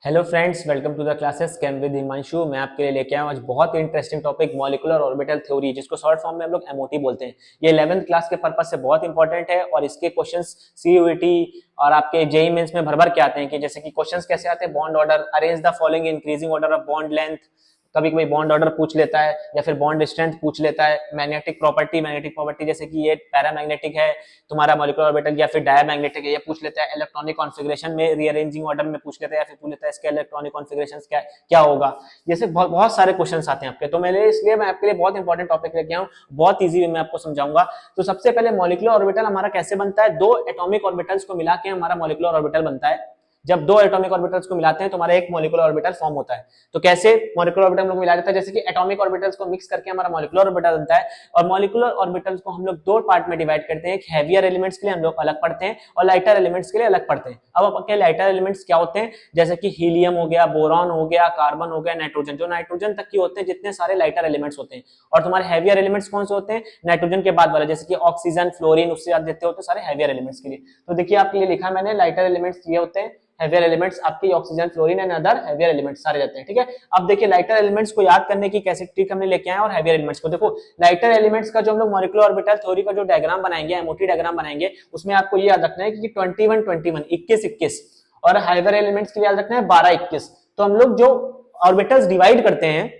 Hello friends, welcome to the classes cam with Himanshu. मैं आपके लिए लेके आया हूं आज बहुत ही interesting topic molecular orbital theory, जिसको शॉर्ट फॉर्म में हम लोग एमओटी बोलते हैं। ये 11th क्लास के पर्पस से बहुत इंपॉर्टेंट है और इसके क्वेश्चंस सीयूईटी और आपके जेईई मेंस में भर भर के आते हैं। कि जैसे कि क्वेश्चंस कैसे आते हैं, bond order, arrange the following increasing order of bond length, कभी कभी बॉन्ड ऑर्डर पूछ लेता है या फिर बॉन्ड स्ट्रेंथ पूछ लेता है। मैग्नेटिक प्रॉपर्टी जैसे कि ये पैरामैग्नेटिक है तुम्हारा मॉलिक्यूलर ऑर्बिटल या फिर डायमैग्नेटिक है, ये पूछ लेता है। इलेक्ट्रॉनिक कॉन्फ़िगरेशन में रीअरेंजिंग ऑर्डर में पूछ लेता है या फिर पूछ लेता है इसका इलेक्ट्रॉनिक कॉन्फ़िगरेशन क्या क्या होगा। जैसे बहुत बहुत सारे क्वेश्चन आते हैं आपके, तो मेरे इसलिए मैं आपके लिए बहुत इंपॉर्टेंट टॉपिक लेके आया हूँ, बहुत ईजी वे में आपको समझाऊंगा। तो सबसे पहले मॉलिक्यूलर ऑर्बिटल हमारा कैसे बनता है, दो एटॉमिक ऑर्बिटल्स को मिला के हमारा मॉलिक्यूलर ऑर्बिटल बनता है। जब दो एटॉमिक ऑर्बिटल्स को मिलाते हैं तो हमारा एक मॉलिक्यूलर ऑर्बिटल फॉर्म होता है। तो कैसे मॉलिक्यूलर ऑर्बिटल हम लोग मिला देता है, जैसे कि एटॉमिक ऑर्बिटल्स को मिक्स करके हमारा मॉलिक्यूलर ऑर्बिटल बनता है। और मॉलिक्यूलर ऑर्बिटल्स को हम लोग दो पार्ट में डिवाइड करते हैं, एक हैवियर एलिमेंट्स के लिए हम लोग अलग पढ़ते हैं और लाइटर एलिमेंट्स के लिए अलग पढ़ते हैं। अब आपके लाइटर एलिमेंट्स क्या होते हैं, जैसे कि हीलियम हो गया, बोरॉन हो गया, कार्बन हो गया, नाइट्रोजन, जो नाइट्रोजन तक की होते हैं जितने सारे लाइटर एलिमेंट्स होते हैं। और तुम्हारे हैवियर एलिमेंट्स कौन से होते हैं, नाइट्रोजन के बाद वाले, जैसे कि ऑक्सीजन, फ्लोरीन, उससे ज्यादा देते होते हैं सारे हैवियर एलिमेंट्स के लिए। तो देखिए आपके लिए लिखा मैंने, लाइटर एलिमेंट्स ये होते हैं, हैवियर एलिमेंट्स आपकी oxygen, fluorine and other heavier elements सारे रहते हैं। ठीक है, अब देखिए लाइटर एलिमेंट्स को याद करने की कैसे ट्रिक हमने लेके आए और हैवियर एलिमेंट्स को देखो। लाइटर एलिमेंट्स का जो हम लोग मॉलिक्यूलर ऑर्बिटल थ्योरी का जो डायग्राम बनाएंगे, एमओटी डायग्राम बनाएंगे, उसमें आपको ये याद रखना है कि 21 21 21 21 और हैवियर एलिमेंट्स के लिए याद रखना है 12 21। तो हम लोग जो ऑर्बिटल्स डिवाइड करते हैं,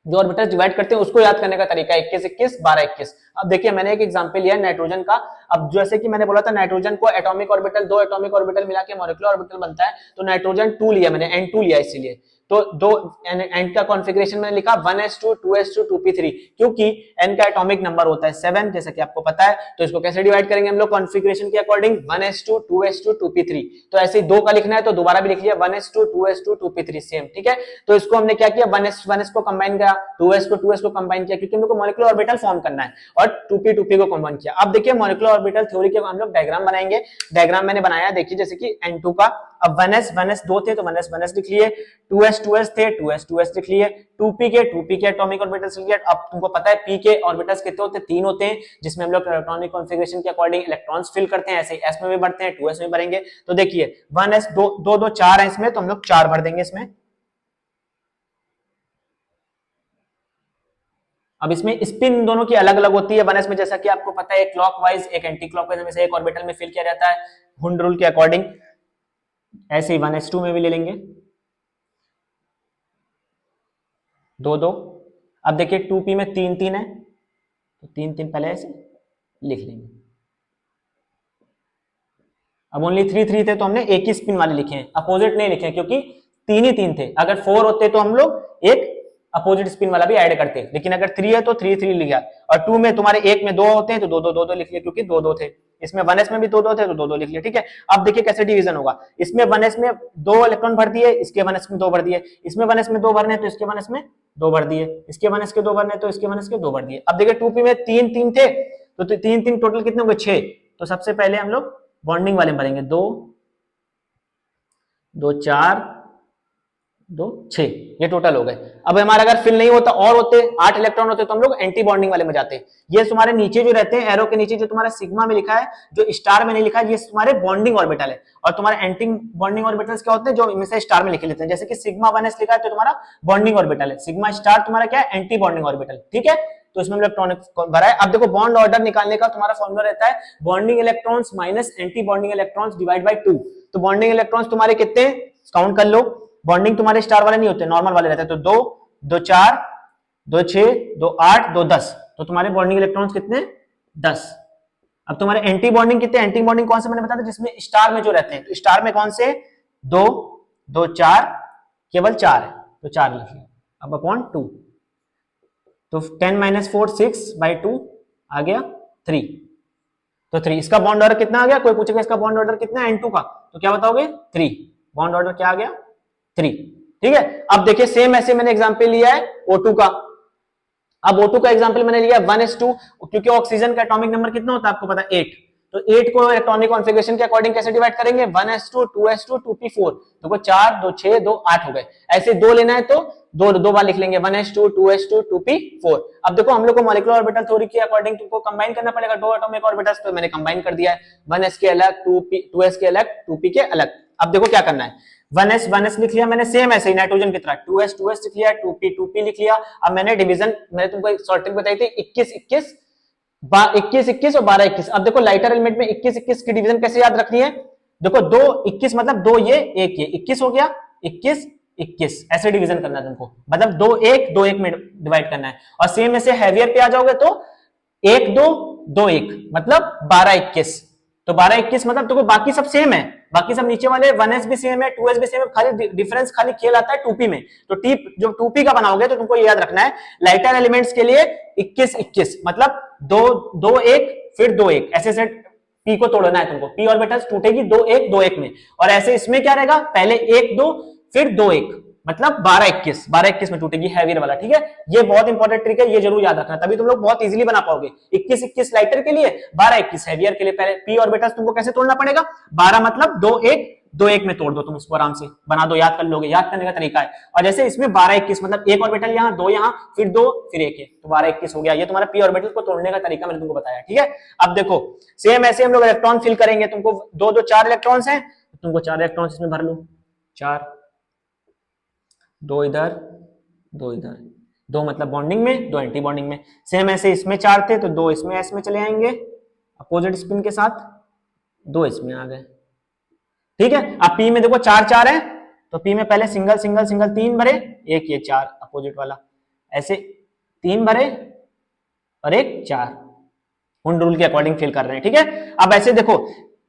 जो ऑर्बिटल्स डिवाइड करते हैं उसको याद करने का तरीका 21 21 12 21। अब देखिए मैंने एक एग्जांपल लिया है नाइट्रोजन का। अब जैसे कि मैंने बोला था नाइट्रोजन को एटॉमिक ऑर्बिटल, दो एटॉमिक ऑर्बिटल मिला के मॉलिक्यूलर ऑर्बिटल बनता है। तो नाइट्रोजन 2 लिया मैंने, N2 लिया इसीलिए। तो दो N का कॉन्फ़िगरेशन मैंने लिखा 1s2 2s2 2p3, क्योंकि N का एटॉमिक नंबर होता है 7 जैसा कि आपको पता है। तो इसको कैसे डिवाइड करेंगे हम लोग कॉन्फ़िगरेशन के अकॉर्डिंग, 1s2 2s2 2p3। तो ऐसे ही दो का लिखना है तो दोबारा भी लिख लिया 1s2 2s2 2p3 सेम। ठीक है, तो इसको हमने क्या किया, 1s को कंबाइन किया, 2s को कंबाइन किया, क्योंकि हम लोग को मॉलिक्यूलर ऑर्बिटल फॉर्म करना है, और 2p को कंबाइन किया। अब देखिए मॉलिक्यूलर ऑर्बिटल थ्योरी के हम लोग डायग्राम बनाएंगे। डायग्राम मैंने बनाया, देखिए जैसे कि N2 का, अब 1s दो थे तो 1s लिख लिए, 2s थे 2s लिख लिए, 2p के एटॉमिक ऑर्बिटल्स लिख लिए। अब तुमको पता है p के ऑर्बिटल्स कितने होते हैं, 3 होते हैं, जिसमें हम लोग इलेक्ट्रॉनिक कॉन्फ़िगरेशन के अकॉर्डिंग इलेक्ट्रॉन्स फिल करते हैं। ऐसे ही s में भी बढ़ते हैं, 2s में भरेंगे। तो देखिए 1s 2 4 है इसमें, तो हम लोग 4 भर देंगे इसमें। अब इसमें स्पिन दोनों की अलग अलग होती है 1s में, जैसा कि आपको पता है, एक क्लॉकवाइज एक एंटी क्लॉकवाइज में से एक ऑर्बिटल में फिल किया जाता है हुंड रूल के अकॉर्डिंग। ऐसे ही 1s2 में भी ले लेंगे 2 अब देखिए 2p में 3 है, तो 3 पहले ऐसे लिख लेंगे। अब ओनली 3 थे तो हमने एक ही स्पिन वाले लिखे हैं, अपोजिट नहीं लिखे, क्योंकि 3 थे। अगर 4 होते तो हम लोग एक अपोजिट स्पिन वाला भी ऐड करते, लेकिन अगर 3 है तो 3 लिखा। और 2 में तुम्हारे एक में 2 होते हैं तो 2 लिख लिया, क्योंकि 2 थे। इसमें 1s में भी 2 थे तो 2 लिख लिया। ठीक है, अब देखिए कैसे डिवीजन होगा। इसमें 1s में 2 इलेक्ट्रॉन भर दिए, इसके 1s में 2 भर दिए, इसमें 1s में 2 भरने तो इसके 1s में 2 भर दिए, इसके 1s के 2 भरने तो इसके 1s के 2 भर दिए। अब देखिए 2p में 3 थे, तो 3 टोटल कितने हो गए, 6। तो सबसे पहले हम लोग बॉन्डिंग वाले भरेंगे, 2 2 4 2 6, ये टोटल हो गए। अब हमारा अगर फिल नहीं होता और होते 8 इलेक्ट्रॉन होते तो हम लोग एंटी बॉन्डिंग वाले में जाते। ये तुम्हारे नीचे जो रहते हैं एरो के नीचे, जो तुम्हारा सिग्मा में लिखा है, जो स्टार में नहीं लिखा है, ये तुम्हारे बॉन्डिंग ऑर्बिटल है। और तुम्हारे एंटी बॉन्डिंग ऑर्बिटल्स क्या होते हैं, जो इनमें से स्टार में लिखे लेते हैं। जैसे कि सिग्मा 1s लिखा है तो तुम्हारा बॉन्डिंग ऑर्बिटल है, सिग्मा स्टार तुम्हारा क्या है, एंटी बॉन्डिंग ऑर्बिटल। ठीक है, तो इसमें इलेक्ट्रॉनिक भरा है। अब देखो बॉन्ड ऑर्डर निकालने का तुम्हारा फॉर्मूला रहता है bonding electrons minus anti bonding electrons divide by 2। तो बॉन्डिंग इलेक्ट्रॉन्स तुम्हारे कितने हैं, काउंट कर लो। बॉन्डिंग तुम्हारे स्टार वाले नहीं होते, नॉर्मल वाले रहते हैं। तो 2 2 4 2 6 2 8 2 10, तो तुम्हारे बॉन्डिंग इलेक्ट्रॉन्स कितने, 10। अब तुम्हारे एंटी बॉन्डिंग कितने, एंटी बॉन्डिंग कौन से मैंने बताया था, जिसमें स्टार में जो रहते हैं। तो स्टार में कौन से, 2 2 4, केवल 4 है, तो 4 लिखिए। अब अपॉन 2, तो 10 - 4 6 बाई 2 आ गया 3। तो 3, इसका बॉन्ड ऑर्डर कितना आ गया, कोई पूछेगा इसका बॉन्ड ऑर्डर कितना है N2 का, तो क्या बताओगे, 3। बॉन्ड ऑर्डर क्या आ गया, 3। ठीक है, अब देखिए सेम ऐसे मैंने एग्जांपल लिया है O2 का। अब O2 का एग्जांपल मैंने लिया 1s2, क्योंकि ऑक्सीजन का एटॉमिक नंबर कितना होता है आपको पता है, 8। तो 8 को इलेक्ट्रॉनिक कॉन्फ़िगरेशन के अकॉर्डिंग कैसे डिवाइड करेंगे, 1s2 2s2 2p4, तो 4 2 6 2 8 हो गए। ऐसे 2 लेना है तो दो बार लिख लेंगे, 1s2 2s2 2p4। अब देखो हम लोग को मॉलिक्यूलर ऑर्बिटल थ्योरी के अकॉर्डिंग तुमको कंबाइन करना पड़ेगा दो एटॉमिक ऑर्बिटल्स, तो मैंने कंबाइन कर दिया है, 1s के अलग 2s के अलग 2p के अलग। अब देखो क्या करना है, 1s लिख लिया मैंने, सेम ऐसे ही नाइट्रोजन की तरह 2s लिख लिया, 2p लिख लिया। अब मैंने डिवीजन, मैंने तुमको एक सॉर्टिंग बताई थी 21 21 21 और 12 21। अब देखो लाइटर एलिमेंट में 21 21 की डिवीजन कैसे याद रखनी है, देखो 2 21 मतलब 2 ये 1 ये 21 हो गया, 21 21 ऐसे डिवीजन करना है तुमको, मतलब 2 1 2 1 में डिवाइड करना है। और सेम ऐसे हैवियर पे आ जाओगे तो 1 2 2 1 मतलब 12 21। तो 12 21 मतलब देखो बाकी सब सेम है, बाकी सब नीचे वाले 1s भी सेम है, 2s भी सेम है, खाली डिफरेंस खाली खेल आता है 2p में। तो टी जो 2p का बनाओगे तो तुमको ये याद रखना है लाइटर एलिमेंट्स के लिए 21 21 मतलब 2 2 1 फिर 2 1 ऐसे से p को तोड़ना है तुमको, p ऑर्बिटल्स टूटेगी 2 1 2 1 में। और ऐसे इसमें क्या रहेगा, पहले 1 2 फिर 2 1 मतलब 12 21 में टूटेगी हैवियर वाला, ठीक है। ये बहुत इंपॉर्टेंट ट्रिक है, ये जरूर याद रखना, तभी तुम लोग बहुत इजीली बना पाओगे। 21 21 लाइटर के लिए, 12 21 हैवियर के लिए। पहले p ऑर्बिटल्स तुमको कैसे तोड़ना पड़ेगा, 12 मतलब 2 1 2 1 में तोड़ दो, तुम इसको आराम से बना दो, याद कर लोगे, याद करने का तरीका है। और जैसे इसमें 12 21 मतलब एक ऑर्बिटल यहाँ, 2 यहाँ, फिर 2 फिर 1 है, तो 12 21 हो गया। ये तुम्हारा p ऑर्बिटल को तोड़ने का तरीका मैंने तुमको बताया, ठीक है। अब देखो सेम ऐसे हम लोग इलेक्ट्रॉन फिल करेंगे, तुमको 2 2 4 इलेक्ट्रॉन्स हैं, तुमको 4 इलेक्ट्रॉन्स इसमें भर लो, 4 2 इधर 2 इधर, 2 मतलब बॉन्डिंग में, 2 एंटी बॉन्डिंग में। सेम ऐसे इसमें 4 थे तो 2 इसमें एस में चले आएंगे अपोजिट स्पिन के साथ, 2 इसमें आ गए, ठीक है। अब पी में देखो 4 4 है तो पी में पहले सिंगल सिंगल सिंगल 3 भरे, एक ये 4 अपोजिट वाला, ऐसे 3 भरे और एक 4, हुंड रूल के अकॉर्डिंग फिल कर रहे हैं, ठीक है। अब ऐसे देखो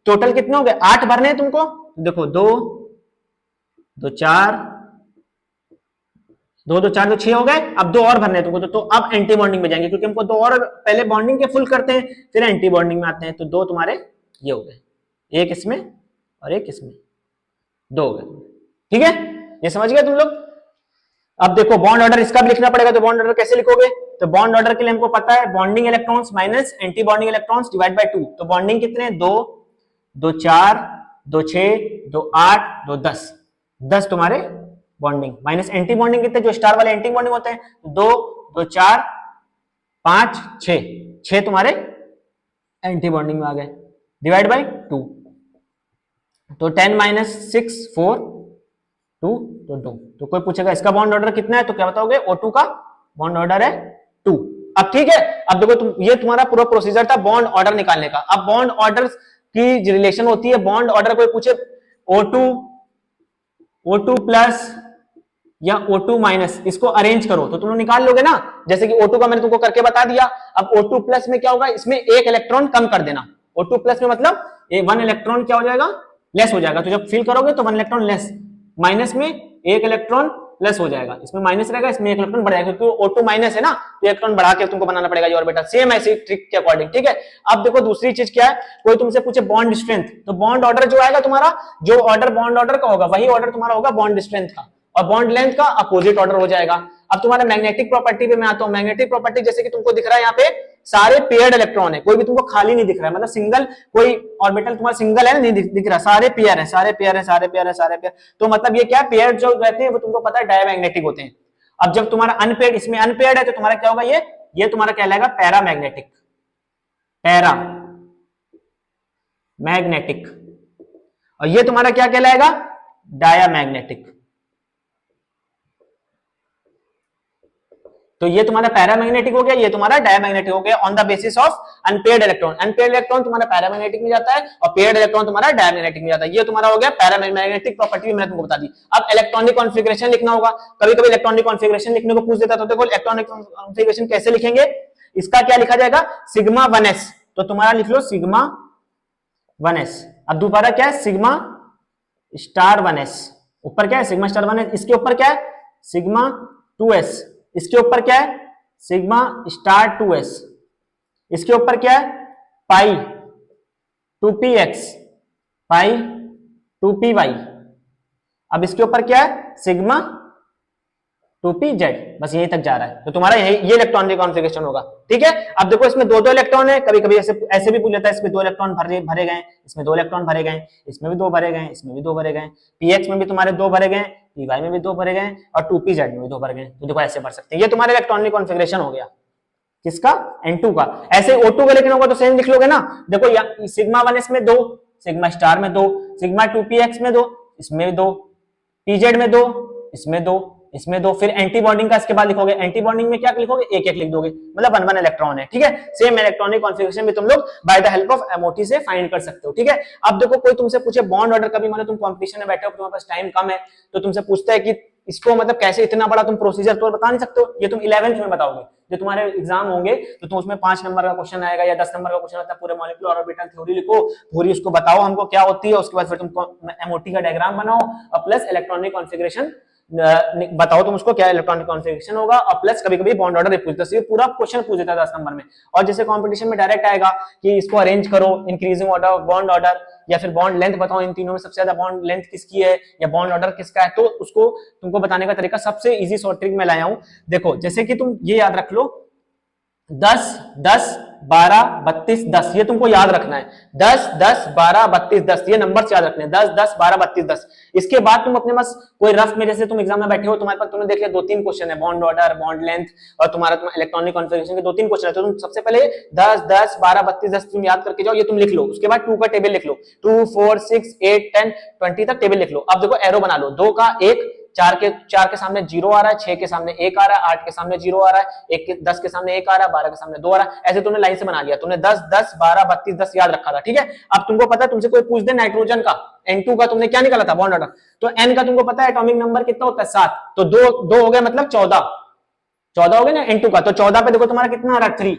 टोटल कितने हो गए, 8 भरने हैं तुमको, देखो 2 2 4 2 2 4 तो 6 हो गए, अब 2 और भरने हैं तुमको, तो अब एंटी बॉन्डिंग में जाएंगे, क्योंकि हमको 2 और पहले बॉन्डिंग के फुल करते हैं फिर एंटी बॉन्डिंग में आते हैं। तो 2 तुम्हारे ये हो गए, एक इसमें और एक इसमें, 2 हो गए, ठीक है। ये समझ गए तुम लोग। अब देखो बॉन्ड ऑर्डर इसका भी लिखना पड़ेगा, तो बॉन्ड ऑर्डर कैसे लिखोगे, तो बॉन्ड ऑर्डर के लिए हमको पता है bonding electrons minus anti bonding electrons divide by 2। तो बॉन्डिंग कितने, 2 2 4 2 6 2 8 2 10, 10 तुम्हारे बॉन्डिंग, माइनस एंटी बॉन्डिंग कितने, जो स्टार वाले एंटी बॉन्डिंग होते हैं, 2 2 4 5 6, 6 तुम्हारे एंटी बॉन्डिंग में आ गए, डिवाइड बाय 2, तो 10 माइनस 6 4 2 तो 2। तो कोई पूछेगा इसका बॉन्ड ऑर्डर कितना है, तो क्या बताओगे, O2 का बॉन्ड ऑर्डर है 2। अब ठीक है, अब देखो तुम, ये तुम्हारा पूरा प्रोसीजर था बॉन्ड ऑर्डर निकालने का। अब बॉन्ड ऑर्डर की रिलेशन होती है, बॉन्ड ऑर्डर कोई पूछे O2 प्लस या O2 माइनस, इसको अरेंज करो तो तुम लोग निकाल लोगे ना। जैसे कि O2 का मैंने तुमको करके बता दिया। अब O2 प्लस में क्या होगा, इसमें एक इलेक्ट्रॉन कम कर देना। O2 प्लस में मतलब 1 इलेक्ट्रॉन क्या हो जाएगा, लेस हो जाएगा। तो जब फिल करोगे तो 1 इलेक्ट्रॉन लेस, माइनस में 1 इलेक्ट्रॉन प्लस हो जाएगा, इसमें माइनस रहेगा, इसमें 1 इलेक्ट्रॉन बढ़ जाएगा, क्योंकि O2 माइनस है ना, तो इलेक्ट्रॉन बढ़ा के तुमको बनाना पड़ेगा ये ऑर्बिटल, सेम ऐसी ट्रिक के अकॉर्डिंग, ठीक है। अब देखो दूसरी चीज क्या है, कोई तुमसे पूछे बॉन्ड स्ट्रेंथ, तो बॉन्ड ऑर्डर जो आएगा तुम्हारा, जो ऑर्डर बॉन्ड ऑर्डर का होगा वही ऑर्डर तुम्हारा होगा बॉन्ड स्ट्रेंथ का, और बॉन्ड लेंथ का अपोजिट ऑर्डर हो जाएगा। अब तुम्हारा मैग्नेटिक प्रॉपर्टी पे मैं आता हूं। मैग्नेटिक प्रॉपर्टी जैसे कि तुमको दिख रहा है यहाँ पे सारे पेयर्ड इलेक्ट्रॉन है, कोई भी तुमको खाली नहीं दिख रहा है, मतलब सिंगल कोई ऑर्बिटल तुम्हारा सिंगल है नहीं दिख रहा, सारे पेयर है सारे पेयर है सारे पेयर है सारे पेयर। तो मतलब ये क्या, पेयर जो रहते हैं वो तुमको पता है डायमैग्नेटिक होते हैं। अब जब तुम्हारा अनपेयर्ड, इसमें अनपेयर्ड है तो तुम्हारा क्या होगा, ये तुम्हारा कहलाएगा पैरामैग्नेटिक, पैरा मैग्नेटिक, और ये तुम्हारा क्या कहलाएगा, डायामैग्नेटिक। तो ये तुम्हारा पैरामैग्नेटिक हो गया, ये तुम्हारा डायमैग्नेटिक हो गया on the basis of unpaired electron. Unpaired electron तुम्हारा पैरामैग्नेटिक में जाता है और पेयर्ड इलेक्ट्रॉन तुम्हारा डायमैग्नेटिक में जाता है। ये तुम्हारा हो गया पैरामैग्नेटिक प्रॉपर्टी, मैंने तुमको बता दी। अब इलेक्ट्रॉनिक कॉन्फ़िगरेशन लिखना होगा, कभी कभी इलेक्ट्रॉनिक कॉन्फ़िगरेशन लिखने को पूछ देता, तो देखो इलेक्ट्रॉनिक कॉन्फ़िगरेशन कैसे लिखेंगे, इसका क्या लिखा जाएगा, सिग्मा 1s, तो तुम्हारा लिख लो सिग्मा 1s। अब दोबारा क्या है, सिग्मा स्टार 1s, ऊपर क्या है सिग्मा स्टार 1s, इसके ऊपर क्या है सिग्मा 2s, इसके ऊपर क्या है सिग्मा स्टार 2s, इसके ऊपर क्या है पाई 2px पाई 2py, अब इसके ऊपर क्या है सिग्मा 2pz, बस यहीं तक जा रहा है। तो तुम्हारा ये इलेक्ट्रॉनिक कॉन्फ़िगरेशन होगा, ठीक है। अब देखो इसमें 2 2 इलेक्ट्रॉन है, कभी कभी ऐसे भी पूछ लेता है, इसमें 2 इलेक्ट्रॉन भरे गए, इसमें 2 इलेक्ट्रॉन भरे गए, इसमें भी 2 भरे गए, इसमें भी 2 भरे गए, px में भी तुम्हारे 2 भरे गए, py में भी 2 भरे गए और 2pz में भी 2 भरे गए। तो देखो ऐसे भर सकते हैं, ये तुम्हारा इलेक्ट्रॉनिक कॉन्फ़िगरेशन हो गया किसका, N2 का। ऐसे O2 का लिखना होगा तो सेम लिख लोगे ना। देखो सिग्मा 1s में 2, सिग्मा स्टार में 2, सिग्मा 2px में 2, इसमें 2, pz में 2, इसमें 2, इसमें 2, फिर एंटी बॉन्डिंग का इसके बाद लिखोगे, एंटी बॉन्डिंग में क्या लिखोगे, एक एक लिख दोगे, मतलब 1 1 इलेक्ट्रॉन है, ठीक है। सेम इलेक्ट्रॉनिक कॉन्फ़िगरेशन भी तुम लोग by the help of MOT से फाइंड कर सकते हो, ठीक है। अब देखो कोई तुमसे पूछे बॉन्ड ऑर्डर, कभी मान लो तुम कंपटीशन में बैठे हो, तुम्हारे पास टाइम कम है, तो तुमसे पूछता है कि इसको मतलब कैसे इतना बड़ा तुम प्रोसीजर तो बता नहीं सकते हो, ये तुम 11th में बताओगे, जो तुम्हारे एग्जाम होंगे तो तुम उसमें 5 नंबर का क्वेश्चन आएगा या 10 नंबर का क्वेश्चन आता है, पूरे मॉलिक्यूलर ऑर्बिटल थ्योरी लिखो, पूरी उसको बताओ हमको क्या होती है, उसके बाद फिर तुम एमओटी का डायग्राम बनाओ और प्लस इलेक्ट्रॉनिक कॉन्फ़िगरेशन बताओ तुम उसको क्या इलेक्ट्रॉनिक कॉन्फ़िगरेशन होगा, और प्लस कभी कभी बॉन्ड ऑर्डर पूछता है, पूरा क्वेश्चन पूछ देता है 10 नंबर में। और जैसे कंपटीशन में डायरेक्ट आएगा कि इसको अरेंज करो, इंक्रीजिंग ऑर्डर, बॉन्ड ऑर्डर, या फिर बॉन्ड लेंथ बताओ, इन तीनों में सबसे ज्यादा बॉन्ड लेंथ किसकी है या बॉन्ड ऑर्डर किसका है, तो उसको तुमको बताने का तरीका सबसे इजी शॉर्ट ट्रिक में लाया हूं। देखो जैसे कि तुम ये याद रख लो 10 10 12 32 10, ये तुमको याद रखना है, 10 10 12 32 10, ये नंबर याद रखने हैं, 10 10 12 32 10। इसके बाद तुम अपने पास कोई रफ में, जैसे तुम एग्जाम में बैठे हो, तुम्हारे पास तुमने देख लिया 2-3 क्वेश्चन है, बॉन्ड ऑर्डर, बॉन्ड लेंथ और तुम्हारा इलेक्ट्रॉनिक कॉन्फ़िगरेशन के 2-3 क्वेश्चन है, तो तुम सबसे पहले 10 10 12 32 10 तुम याद करके जाओ, ये तुम लिख लो। उसके बाद 2 का टेबल लिख लो, 2 4 6 8 10 20 तक टेबल लिख लो। अब देखो एरो बना लो, 2 का 1, 4 के सामने 0 आ रहा है, 6 के सामने 1 आ रहा है, 8 के सामने 0 आ रहा है, 10 के सामने 1 आ रहा है, 12 के सामने 2 आ रहा है, ऐसे तुमने लाइन से बना लिया, तुमने 10 10 12 32 10 याद रखा था, ठीक है। अब तुमको पता है, तुमसे कोई पूछ दे नाइट्रोजन का N2 का तुमने क्या निकाला था, बॉन्ड ऑर्डर, तो N का तुमको पता है एटॉमिक नंबर कितना होता है 7, तो 2 हो गया मतलब 14 हो गए ना N2 का, तो 14 पे देखो तुम्हारा कितना आ रहा है 3,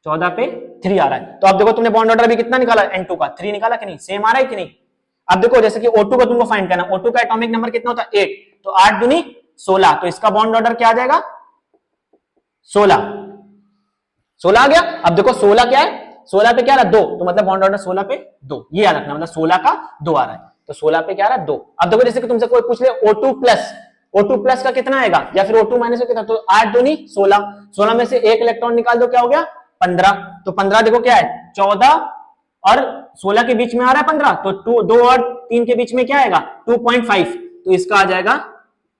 14 पे 3 आ रहा है। तो अब देखो तुमने बॉन्ड ऑर्डर भी कितना निकाला N2 का, 3 निकाला कि नहीं, सेम आ रहा है कि नहीं। अब देखो जैसे कि O2 का तुमको फाइंड करना, O2 का एटॉमिक नंबर कितना होता है 8, तो 8 दूनी 16, तो इसका बॉन्ड ऑर्डर क्या आ जाएगा 16 आ गया। अब देखो 16 क्या है, 16 पे क्या आ रहा है 2, तो मतलब बॉन्ड ऑर्डर 16 पे 2, ये याद रखना, मतलब 16 का 2 आ रहा है, तो 16 पे क्या आ रहा है 2। अब देखो जैसे कि तुमसे कोई पूछ ले O2 प्लस का कितना आएगा या फिर O2 माइनस का कितना, तो 8 दूनी 16, 16 में से एक इलेक्ट्रॉन निकाल दो, क्या हो गया 15, तो 15 देखो क्या है 14 और 16 के बीच में आ रहा है 15, तो 2 और 3 के बीच में क्या आएगा 2.5, तो इसका आ जाएगा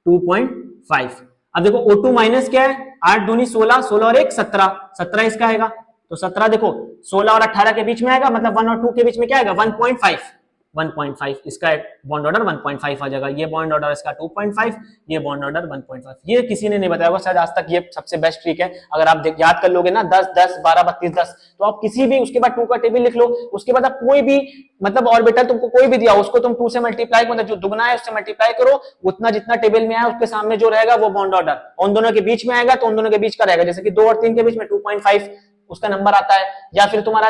2.5। अब देखो O2 माइनस क्या है, 8 दूनी 16, 16 और 1 17, 17 इसका आएगा, तो 17 देखो 16 और 18 के बीच में आएगा, मतलब 1 और 2 के बीच में क्या आएगा 1.5, इसका बॉन्ड ऑर्डर 1.5 आ जाएगा, ये बॉन्ड ऑर्डर इसका 2.5, ये बॉन्ड ऑर्डर 1.5। ये किसी ने नहीं बताया होगा शायद आज तक, ये सबसे बेस्ट ट्रिक है। अगर आप याद कर लोगे ना 10 10 12 32 10, तो आप किसी भी उसके बाद 2 का टेबल लिख लो, उसके बाद आप कोई भी मतलब ऑर्बिटल तुमको कोई भी दिया उसको तुम 2 से मल्टीप्लाई, मतलब जो दुगना है उससे मल्टीप्लाई करो, उतना जितना टेबल में आया उसके सामने जो रहेगा वो बॉन्ड ऑर्डर, उन दोनों के बीच में आएगा तो उन दोनों के बीच का रहेगा, जैसे कि 2 और 3 के बीच में 2.5 उसका नंबर आता है, या फिर तुम्हारा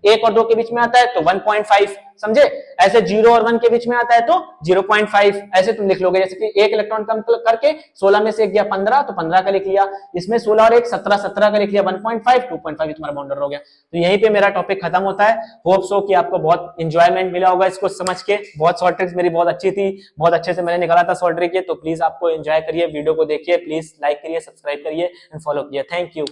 1 और 2 के बीच में आता है तो 1.5, समझे। ऐसे 0 और 1 के बीच में आता है तो 0.5, ऐसे तुम लिख लोगे, जैसे कि एक इलेक्ट्रॉन कम करके 16 में से 1 गया 15, तो 15 का लिख लिया, इसमें 16 और 1 17, 17 का लिख लिया, 1.5 2.5 तुम्हारा बॉन्ड ऑर्डर हो गया। तो यहीं पे मेरा टॉपिक खत्म होता है। होप सो कि आपको बहुत एंजॉयमेंट मिला होगा इसको समझ के, बहुत शॉर्ट ट्रिक्स मेरी बहुत अच्छी थी, बहुत अच्छे से मैंने निकाला था शॉर्ट ट्रिक, तो प्लीज आपको एंजॉय करिए, वीडियो को देखिए, प्लीज लाइक करिए, सब्सक्राइब करिए एंड फॉलो करिए। Thank you.